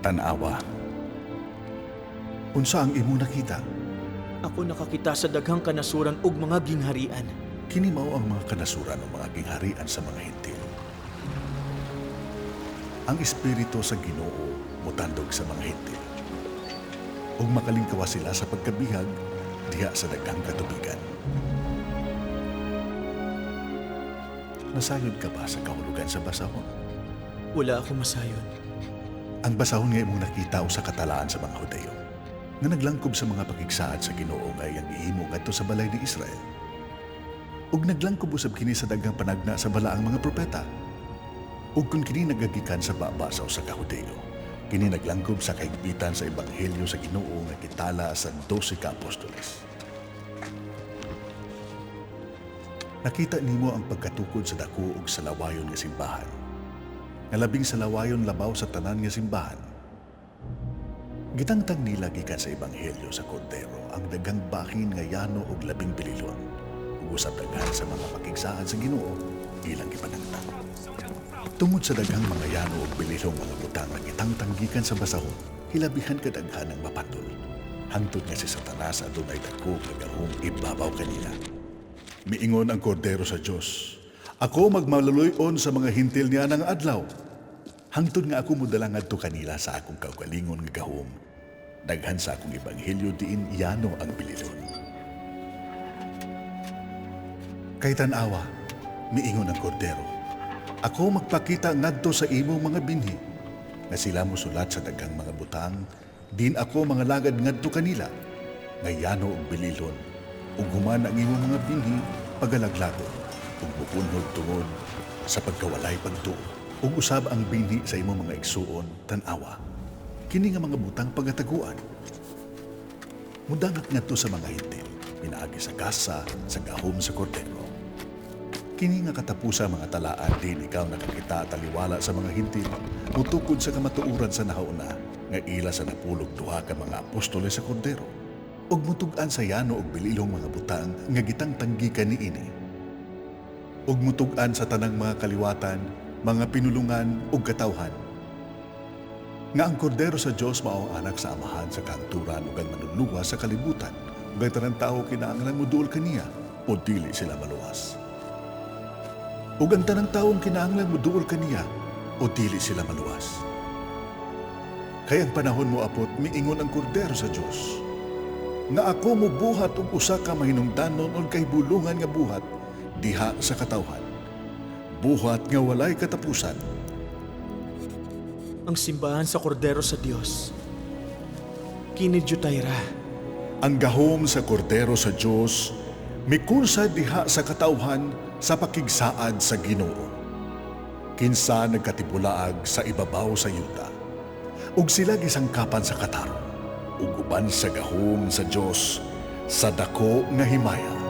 Tanawa. Unsa ang imo nakita? Ako nakakita sa daghang kanasuran ug mga gingharian. Kini mao ang mga kanasuran o mga gingharian sa mga Hentil. Ang Espiritu sa Ginoo mutandog sa mga Hentil. Ug makalingkawa sila sa pagkabihag diha sa daghang katubigan. Nasayod ka ba sa kahulugan sa basahon? Wala ako masayon. Ang basahon nga imong nakita o sa katalaan sa mga Hudayo nga naglangkob sa mga pagigsaad sa Ginoo nga iyang gihimo ngadto sa balay ni Israel. Ug naglangkob usab kini sa daghang panagna sa balaang mga propeta. Ug kung kini nagagikan sa baba sa usa ka Hudayo, kini naglangkob sa kahigpitan sa ebanghelyo sa Ginoo nga gitala sa 12 ka apostoles. Nakita nimo ang pagkatukod sa dako ug sa lawayon nga simbahan. Nga labing sa lawayon labaw sa tanan nga simbahan. Gitangtang nila gikan sa ebanghelyo sa Kordero ang daghang bahin nga yano ug labing bililon. Ug usab daghan sa mga pakigsaad sa Ginoo ilang gipanangtang. Tungod sa daghang mga yano ug bililong mga butang nga gitangtang gikan sa basahon, hilabihan kadaghan ang mapatol. Hangtod nga si Satanas adunay dako nga gahom ibabaw kanila. Miingon ang Kordero sa Dios, "Ako magmaluluyon sa mga Hentil niya ng adlaw. Hangtod nga ako mudala ngadto kanila sa akong kaugalingon nga gahom. Daghan sa akong ebanghelyo diin yano ang bililon." Kay tanawa, miingon ang Kordero, "Ako magpakita ngadto sa imong mga binhi, nga sila mosulat sa daghang mga butang, din ako mga lagad ngadto kanila, nga yano og bililon, ug human ang imong mga binhi pagalaglagon, ug bupunhog tungod sa pagkawalay pagtuo, ug usab ang binhi sa imong mga igsuon tan-awa. Kini nga mga butang pagataguan. Mudangat ngadto sa mga Hentil, pinaagi sa kasa sa gahom sa Kordero. Kini nga katapusa mga talaan din ikaw nakakita taliwala sa mga Hentil, mutukod sa kamatuuran sa nahauna, nga ila sa napulog duha ka mga apostoles sa Kordero, ug mutugan sa yano og bililong mga butang nga gitangtanggi niini. Ug mutugan sa tanang mga kaliwatan, mga pinulungan ug katawhan. Nga ang Kordero sa Dios mao ang anak sa amahan sa kaangturan ug ang manunluwa sa kalibutan, ug ang tanang tawo kinahanglan moduol kaniya o dili sila maluwas. Ug ang tanang tawong kinahanglan moduol kaniya o dili sila maluwas. Kay ang panahon mo apot miingon ang Kordero sa Dios, nga ako mubuhat og usa ka mahinungdanon ug kay bulungan nga buhat diha sa katawhan. Buhat nga walay katapusan. Ang simbahan sa Kordero sa Dios. Kini Jutayra. Ang gahom sa Kordero sa Dios mikunsa diha sa katawhan sa pakigsaad sa Ginoo. Kinsa nagkatibulaag sa ibabaw sa yuta, ug sila gisangkapan sa katarong, ug uban sa gahom sa Dios sa dako nga himaya.